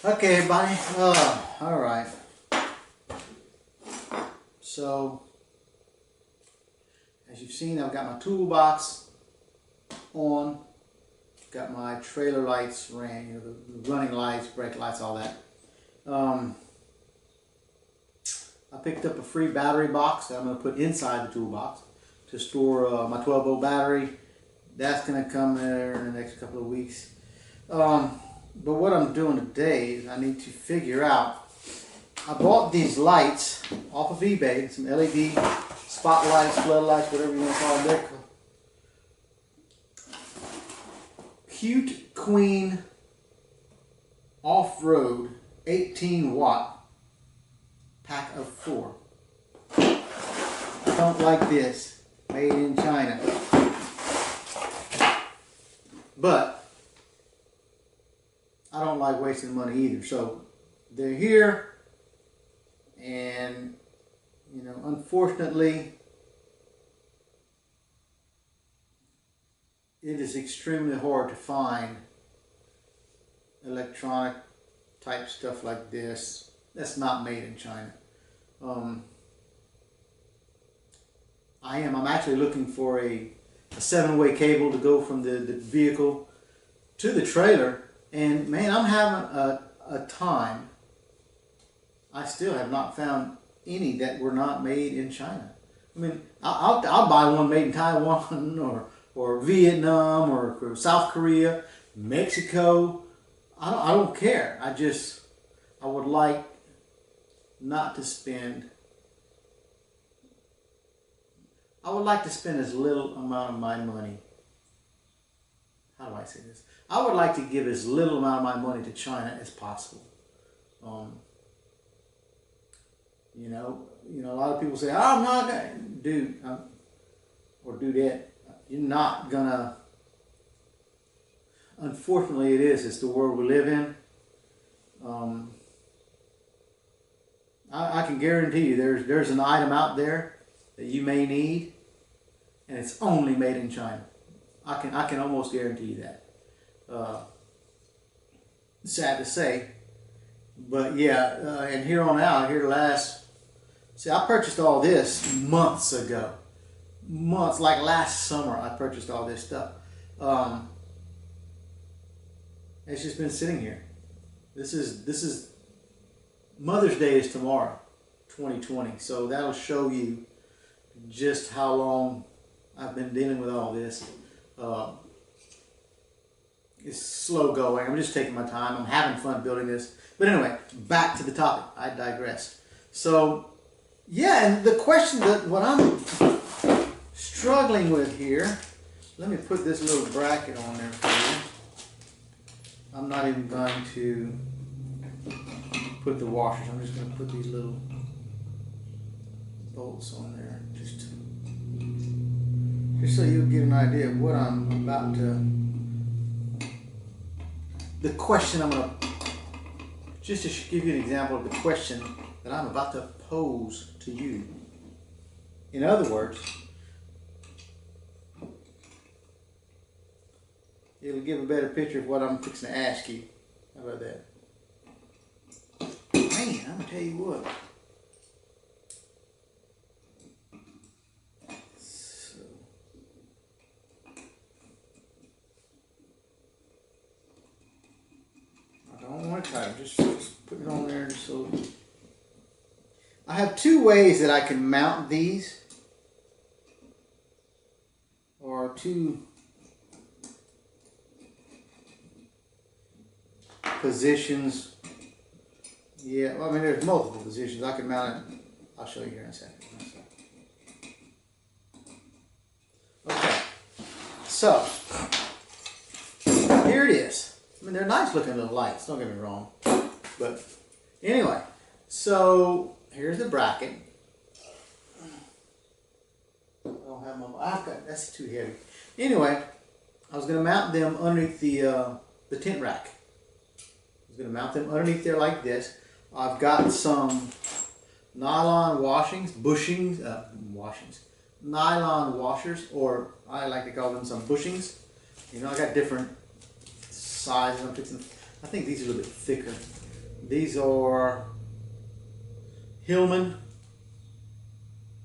Okay, everybody. All right. So, as you've seen, I've got my toolbox on. Got my trailer lights ran, the running lights, brake lights, all that. I picked up a free battery box that I'm going to put inside the toolbox to store my 12-volt battery. That's going to come there in the next couple of weeks. But what I'm doing today is I need to figure out. I bought these lights off of eBay, some LED spotlights, floodlights, whatever you want to call them. They're Cute Queen Off-Road 18-watt pack of 4. I don't like this, made in China. But I don't like wasting money either. So they're here, and unfortunately, it is extremely hard to find electronic type stuff like this that's not made in China. I'm actually looking for a 7-way cable to go from the vehicle to the trailer, and man, I'm having a time. I still have not found any that were not made in China. I mean, I'll buy one made in Taiwan or Vietnam or South Korea, Mexico. I don't care. I would like not to spend. I would like to spend as little amount of my money. How do I say this? I would like to give as little amount of my money to China as possible. A lot of people say, "Oh, I'm not gonna do or do that." You're not gonna. Unfortunately, it's the world we live in. I can guarantee you, there's an item out there that you may need, and it's only made in China. I can almost guarantee you that. Sad to say, but yeah. And here on out, I purchased all this months ago. Months, like last summer, I purchased all this stuff. It's just been sitting here. This is Mother's Day is tomorrow, 2020. So that'll show you just how long I've been dealing with all this. It's slow going. I'm just taking my time. I'm having fun building this. But anyway, back to the topic. I digressed. So, yeah, and the question what I'm struggling with here, let me put this little bracket on there for you. I'm not even going to put the washers. I'm just going to put these little bolts on there just so you'll get an idea of what I'm about to. The question I'm going to, just to give you an example of the question that I'm about to pose to you. In other words, it'll give a better picture of what I'm fixing to ask you. How about that? Man, I'm going to tell you what. So, I don't want to try to just put it on there. So I have two ways that I can mount these, or two positions. Yeah, well, I mean, there's multiple positions. I can mount it. I'll show you here in a second. Okay, so here it is. I mean, they're nice looking little lights, don't get me wrong. But anyway, so here's the bracket. I don't have my, that's too heavy. Anyway, I was going to mount them underneath the tent rack. I was going to mount them underneath there like this. I've got some nylon nylon washers, or I like to call them some bushings. I got different sizes. I think these are a little bit thicker. These are Hillman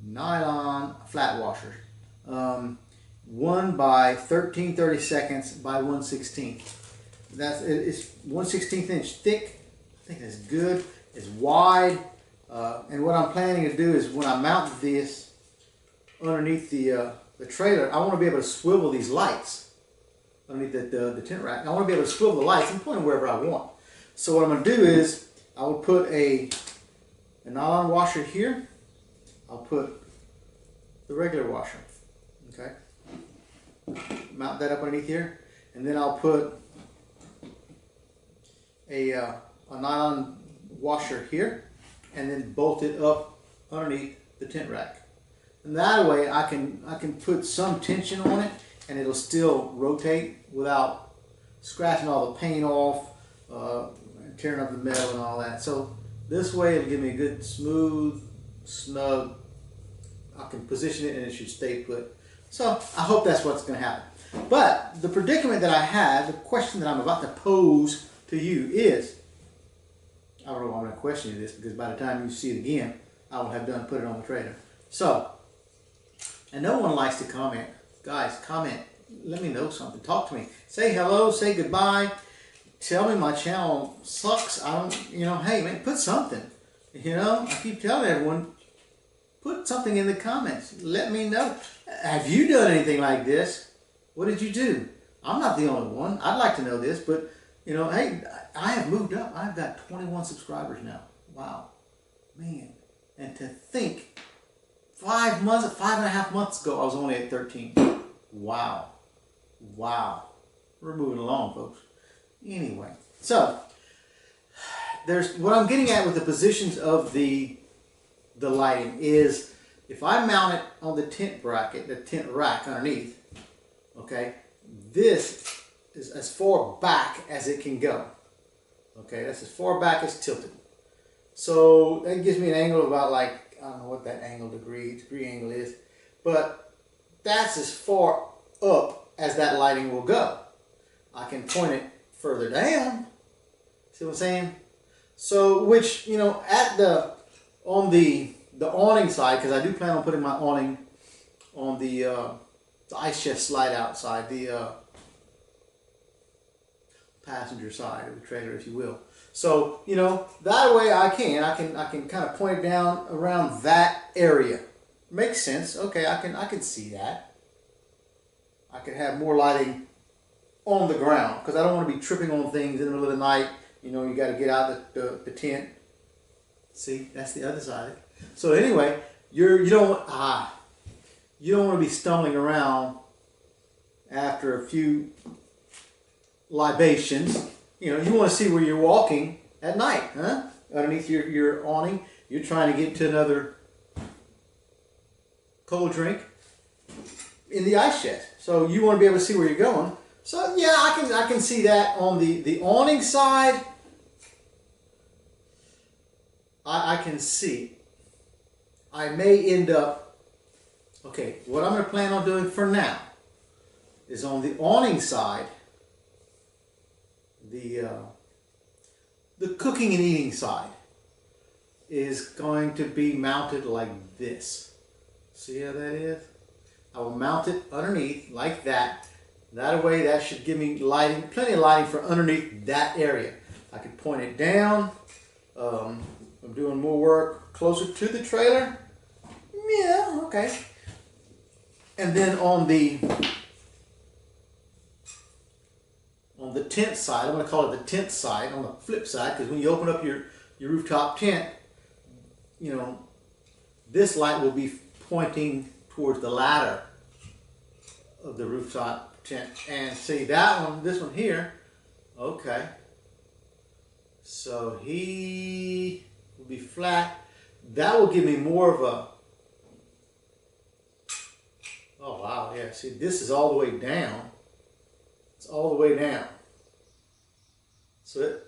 nylon flat washers. 1 by 13/32 by 1/16. It's 1/16 inch thick. I think that's good. It's wide. And what I'm planning to do is when I mount this underneath the trailer, I want to be able to swivel these lights underneath the tent rack. I want to be able to swivel the lights and point them wherever I want. So what I'm going to do is I will put a nylon washer here. I'll put the regular washer. Okay. Mount that up underneath here, and then I'll put a nylon washer here, and then bolt it up underneath the tent rack. And that way I can put some tension on it, and it'll still rotate without scratching all the paint off, and tearing up the metal and all that. So this way it'll give me a good smooth, snug. I can position it and it should stay put. So I hope that's what's going to happen. But the predicament that I have, the question that I'm about to pose to you is, I don't know if I'm going to question you this, because by the time you see it again, I will have done put it on the trailer. So, and no one likes to comment. Guys, comment. Let me know something. Talk to me. Say hello. Say goodbye. Tell me my channel sucks. I don't, hey man, put something. I keep telling everyone, put something in the comments. Let me know. Have you done anything like this? What did you do? I'm not the only one. I'd like to know this, but hey, I have moved up. I've got 21 subscribers now. Wow, man. And to think, 5.5 months ago, I was only at 13. Wow. We're moving along, folks. Anyway, so there's what I'm getting at with the positions of the lighting is, if I mount it on the tent bracket, the tent rack underneath, okay, this is as far back as it can go. Okay, that's as far back as tilted. So that gives me an angle of about, like, I don't know what that degree angle is, but that's as far up as that lighting will go. I can point it further down. See what I'm saying? So, which, at on the awning side, because I do plan on putting my awning on the ice chest slide outside, the passenger side of the trailer, if you will. So, that way I can kind of point it down around that area. Makes sense. Okay, I can see that. I can have more lighting on the ground, because I don't want to be tripping on things in the middle of the night. You got to get out the tent. See, that's the other side. So anyway, you don't want to be stumbling around after a few libations. You want to see where you're walking at night, huh? Underneath your awning, you're trying to get to another cold drink in the ice chest. So you want to be able to see where you're going. So yeah, I can see that on the awning side. I can see. I may end up, okay, what I'm going to plan on doing for now is on the awning side, the cooking and eating side is going to be mounted like this. See how that is? I will mount it underneath like that. That way, that should give me lighting, plenty of lighting for underneath that area. I can point it down. I'm doing more work closer to the trailer. Yeah, okay. And then on the tent side, I'm going to call it the tent side, on the flip side, because when you open up your rooftop tent, this light will be pointing towards the ladder of the rooftop tent. And see that one, this one here, okay. So he will be flat. That will give me more of a, oh wow, yeah, see this is all the way down. It's all the way down. So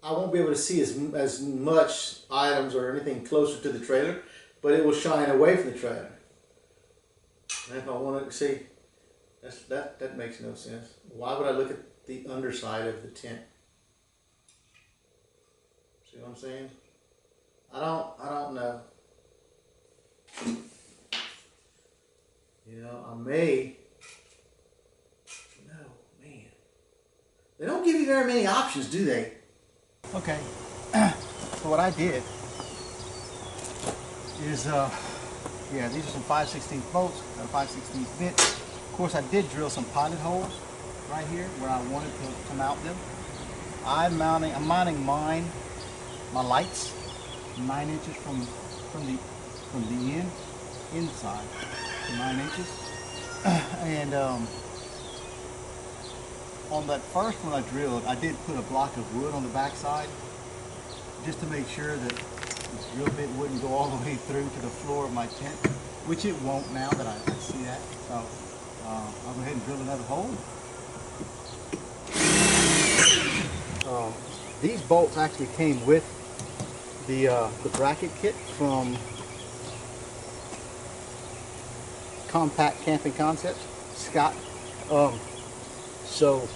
I won't be able to see as much items or anything closer to the trailer, but it will shine away from the trailer. And if I want to see, that makes no sense. Why would I look at the underside of the tent? See what I'm saying? I don't know. You know, I may. No, man. They don't give you very many options, do they? Okay. So what I did is, yeah, these are some 5/16 bolts, got a 5/16 bit. Of course, I did drill some pilot holes right here where I wanted to mount them. I'm mounting my lights 9 inches from the inside to 9 inches. And on that first one I drilled, I did put a block of wood on the back side just to make sure that this drill bit wouldn't go all the way through to the floor of my tent, which it won't now that I see that. So I'll go ahead and drill another hole. These bolts actually came with the bracket kit from Compact Camping Concepts, Scott. So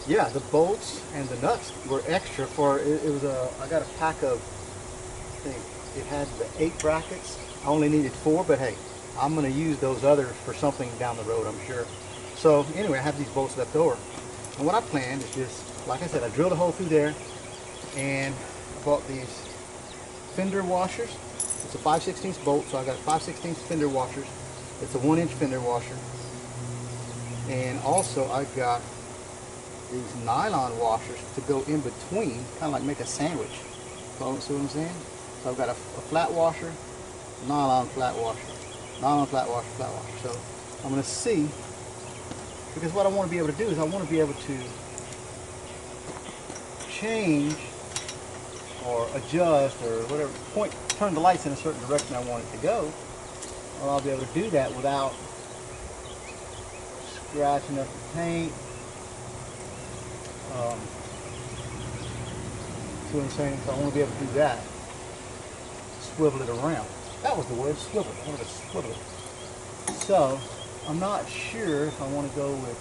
yeah, the bolts and the nuts were extra for it. Was I got a pack of, I think it had the 8 brackets. I only needed 4, but hey, I'm going to use those others for something down the road, I'm sure. So anyway, I have these bolts left over, and what I planned is just, like I said, I drilled a hole through there, and I bought these fender washers. It's a 5/16 bolt, so I got 5/16 fender washers. It's a 1-inch fender washer, and also I got these nylon washers to go in between, kind of like make a sandwich. So, see what I'm saying? So I've got a flat washer, nylon flat washer, nylon flat washer, flat washer. So I'm going to see, because what I want to be able to do is I want to be able to change or adjust or whatever, turn the lights in a certain direction I want it to go. Well, I'll be able to do that without scratching up the paint. See what I'm saying? So I want to be able to do that. Swivel it around. That was the word, swivel. I wanted to swivel it. So I'm not sure if I want to go with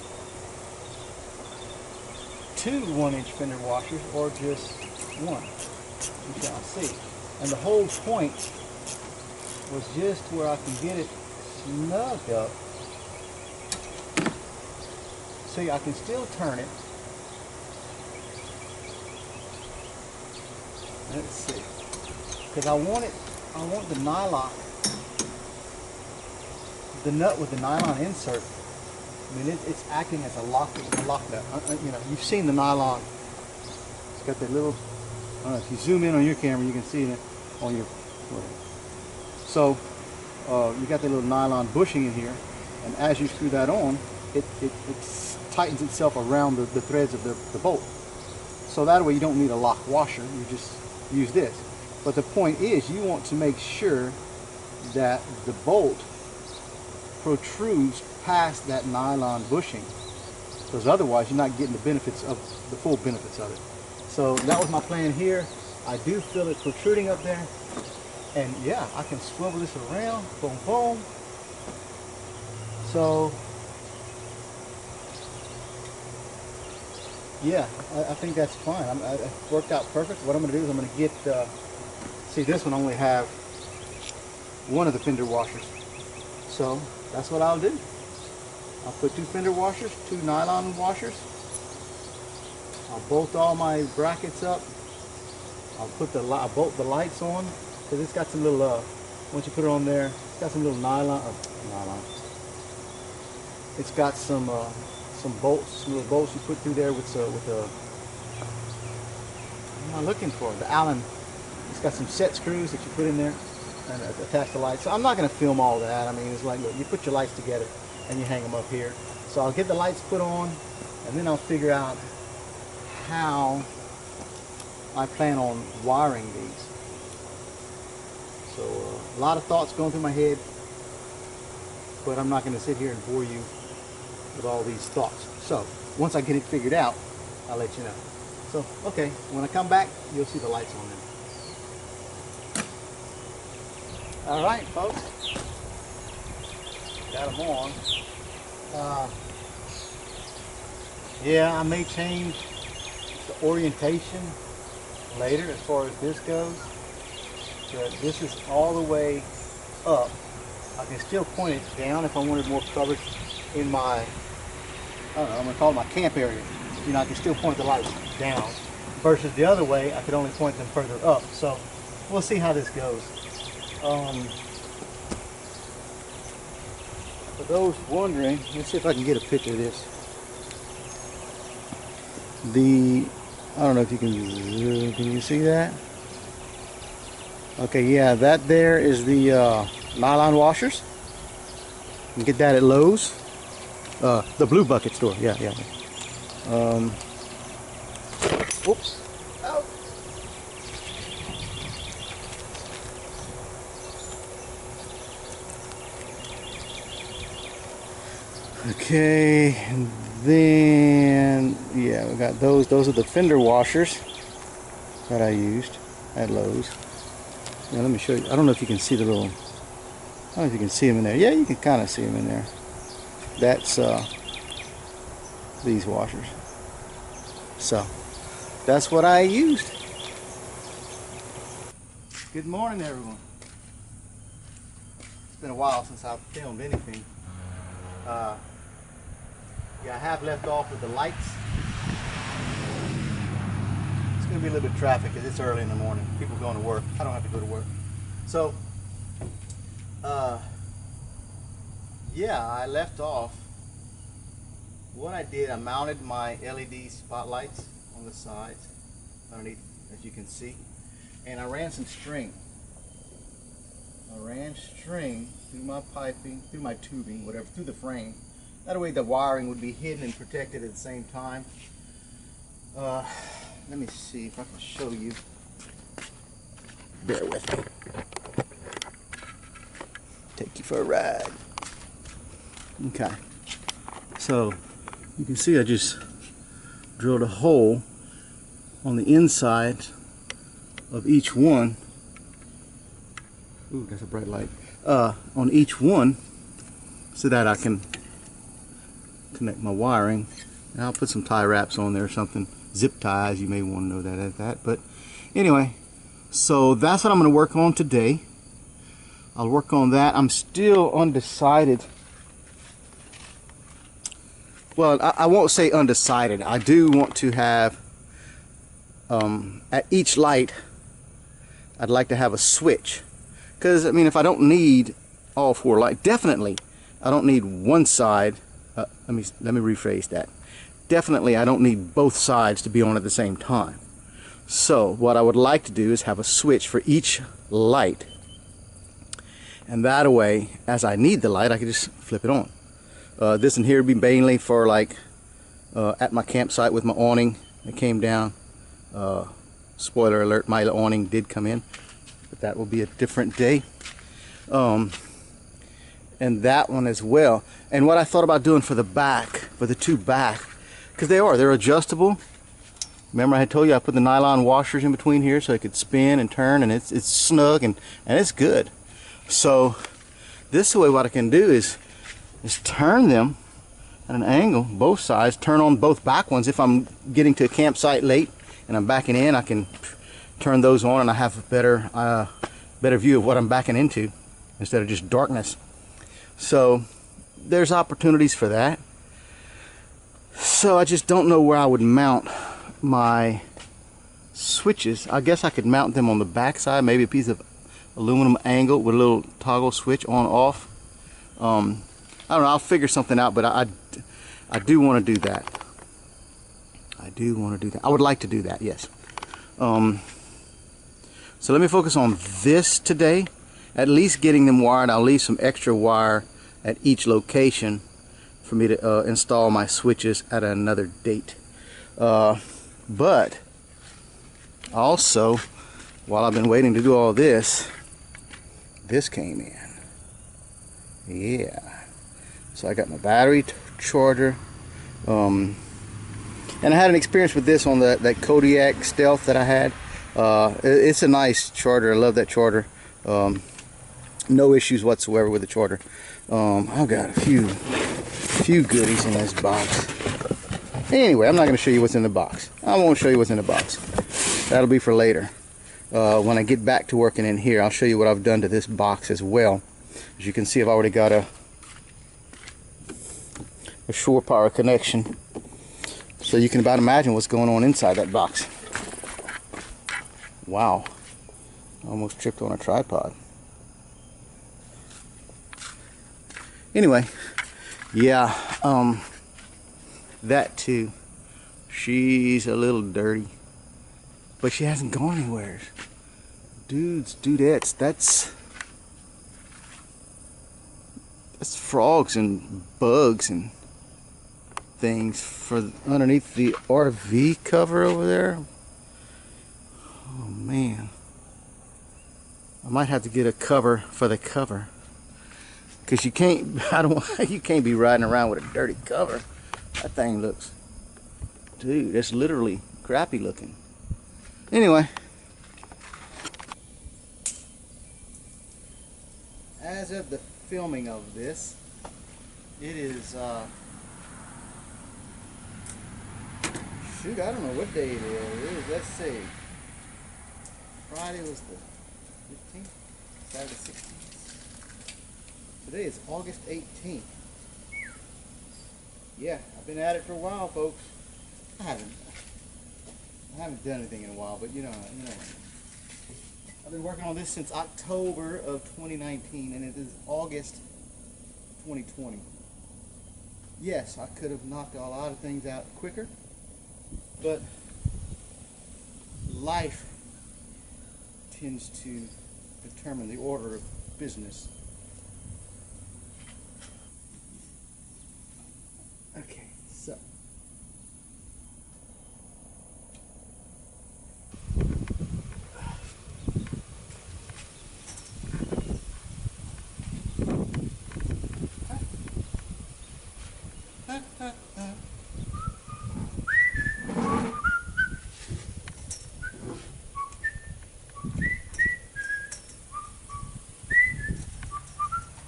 2 1-inch fender washers or just 1. We shall see. And the whole point was just where I can get it snug up. See, I can still turn it. Let's see, because I want the nylon, the nut with the nylon insert. I mean, it's acting as a lock nut. You know, you've seen the nylon. It's got that little. I don't know if you zoom in on your camera, you can see it on your. So you got the little nylon bushing in here, and as you screw that on, it tightens itself around the threads of the bolt. So that way you don't need a lock washer. You just use this. But the point is, you want to make sure that the bolt protrudes past that nylon bushing, because otherwise you're not getting the benefits of the full benefits of it. So that was my plan here. I do feel it protruding up there, and yeah, I can swivel this around, boom, boom. So yeah, I think that's fine. It worked out perfect. What I'm going to do is I'm going to get, see, this one only have one of the fender washers. So that's what I'll do. I'll put 2 fender washers, 2 nylon washers. I'll bolt all my brackets up. I'll bolt the lights on, because it's got some little, once you put it on there, it's got some little nylon. It's got some bolts, some little bolts you put through there with what am I looking for? The Allen. It's got some set screws that you put in there and attach the lights. So I'm not going to film all that. I mean, it's like, look, you put your lights together and you hang them up here. So I'll get the lights put on, and then I'll figure out how I plan on wiring these. So a lot of thoughts going through my head, but I'm not going to sit here and bore you with all these thoughts. So once I get it figured out, I'll let you know. So okay, when I come back, you'll see the lights on there. All right, folks, got them on. Yeah, I may change the orientation later as far as this goes. But this is all the way up. I can still point it down if I wanted more coverage in my, I don't know, I'm going to call it my camp area. You know, I can still point the lights down. Versus the other way, I could only point them further up. So we'll see how this goes. For those wondering, let's see if I can get a picture of this. I don't know if you can you see that? Okay, yeah, that there is the nylon washers. You can get that at Lowe's. The Blue Bucket store, yeah. Oops. Ow. Okay, and then, yeah, we got those. Those are the fender washers that I used at Lowe's. Now let me show you. I don't know if you can see the little, I don't know if you can see them in there. Yeah, you can kind of see them in there. That's these washers. So that's what I used. Good morning, everyone. It's been a while since I've filmed anything. Yeah, I have left off with the lights. It's going to be a little bit of traffic because it's early in the morning. People going to work. I don't have to go to work. So, yeah, I left off. What I did, I mounted my LED spotlights on the sides, underneath, as you can see, and I ran some string. I ran string through my piping, through my tubing, whatever, through the frame. That way the wiring would be hidden and protected at the same time. Let me see if I can show you. Bear with me. Take you for a ride. Okay. So you can see I just drilled a hole on the inside of each one. Ooh, that's a bright light. On each one, so that I can connect my wiring. And I'll put some tie wraps on there or something, zip ties. You may want to know that. But anyway, so that's what I'm going to work on today. I'll work on that. I'm still undecided. Well, I won't say undecided. I do want to have at each light, I'd like to have a switch. Because I mean, if I don't need all four lights, definitely I don't need one side. Let me rephrase that. Definitely I don't need both sides to be on at the same time. So what I would like to do is have a switch for each light, and that way, as I need the light, I can just flip it on. This in here would be mainly for like at my campsite with my awning that came down. Spoiler alert, my awning did come in, but that will be a different day. And that one as well. And what I thought about doing for the back, for the two back, because they're adjustable. Remember I had told you I put the nylon washers in between here so it could spin and turn, and it's snug and it's good. So this way what I can do is turn them at an angle, both sides, turn on both back ones. If I'm getting to a campsite late and I'm backing in, I can turn those on and I have a better view of what I'm backing into instead of just darkness. So there's opportunities for that. So I just don't know where I would mount my switches. I guess I could mount them on the back side, maybe a piece of aluminum angle with a little toggle switch on off. I don't know, I'll figure something out, but I do want to do that. I would like to do that, yes. So let me focus on this today, at least getting them wired. I'll leave some extra wire at each location for me to install my switches at another date. But also, while I've been waiting to do all this, this came in. Yeah. So I got my battery charger. And I had an experience with this on that Kodiak Stealth that I had. It's a nice charger. I love that charger. No issues whatsoever with the charger. I've got a few goodies in this box. Anyway, I'm not going to show you what's in the box. I won't show you what's in the box. that'll be for later. When I get back to working in here, I'll show you what I've done to this box as well. As you can see, I've already got a shore power connection, so you can about imagine what's going on inside that box. Wow, almost tripped on a tripod. Anyway, yeah, that too, she's a little dirty, but she hasn't gone anywhere. Dudes, dudettes, that's frogs and bugs and things for underneath the RV cover over there. Oh man, I might have to get a cover for the cover, because you can't, you can't be riding around with a dirty cover. That thing looks, dude, it's literally crappy looking. Anyway, as of the filming of this, it is shoot, I don't know what day it is. Let's see. Friday was the 15th, Saturday 16th. Today is August 18th. Yeah, I've been at it for a while, folks. I haven't done anything in a while, but you know. I've been working on this since October of 2019, and it is August 2020. Yes, I could have knocked a lot of things out quicker, but life tends to determine the order of business. Okay, so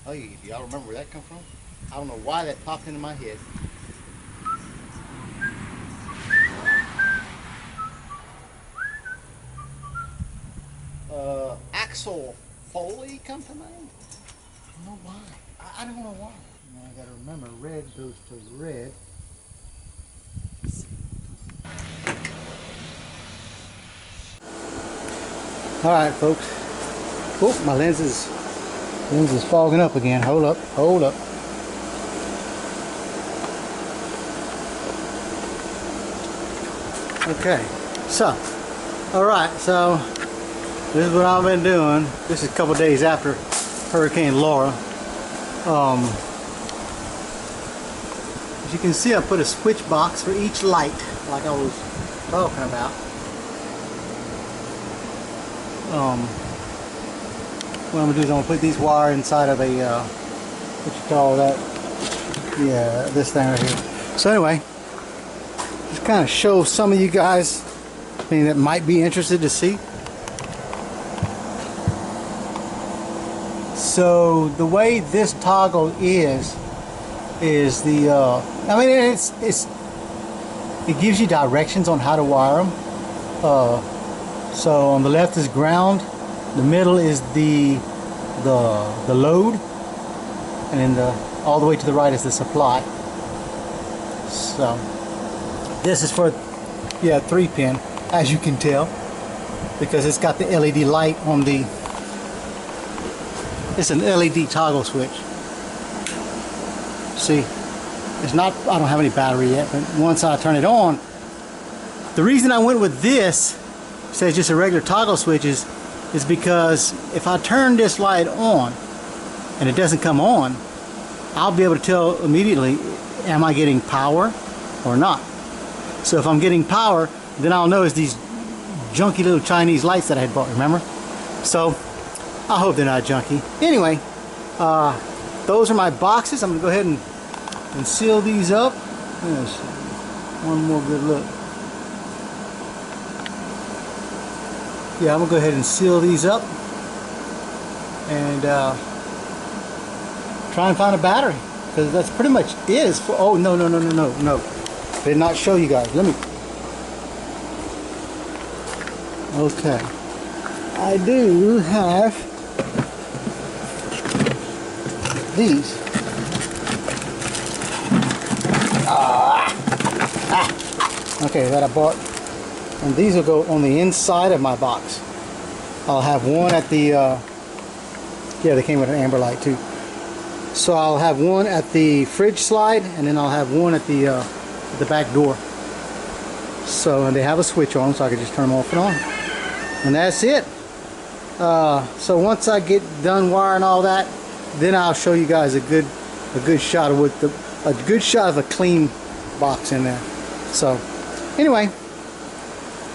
oh, y'all remember where that come from? I don't know why that popped into my head. Axel Foley come to mind? I don't know why. I don't know why. Now I gotta remember, red goes to red. Alright, folks. Oh, my lens is fogging up again. Hold up. Okay, so, alright, so this is what I've been doing. This is a couple days after Hurricane Laura. As you can see, I put a switch box for each light, like I was talking about. What I'm gonna do is I'm gonna put these wires inside of a what you call that? Yeah, this thing right here. So anyway, just kind of show some of you guys that might be interested to see. So the way this toggle is the I mean it gives you directions on how to wire them. So on the left is ground, the middle is the load, and then all the way to the right is the supply. So this is for 3-pin, as you can tell, because it's got the LED light on the. It's an LED toggle switch. See, it's not. I don't have any battery yet, but once I turn it on, the reason I went with this, says just a regular toggle switch, is because if I turn this light on and it doesn't come on, I'll be able to tell immediately, am I getting power or not? So if I'm getting power, then I'll know it's these junky little Chinese lights that I had bought, remember? So I hope they're not junky. Anyway, those are my boxes. I'm gonna go ahead and seal these up. Yes. One more good look. Yeah, I'm gonna go ahead and seal these up and try and find a battery, because that's pretty much is for. Oh no, did not show you guys. Let me. Okay. I do have these. Okay, that I bought. And these will go on the inside of my box. I'll have one at the, yeah, they came with an amber light too. So I'll have one at the fridge slide, and then I'll have one at the back door. So, and they have a switch on, so I can just turn them off and on. And that's it. So once I get done wiring all that, then I'll show you guys a good shot of a clean box in there. So anyway,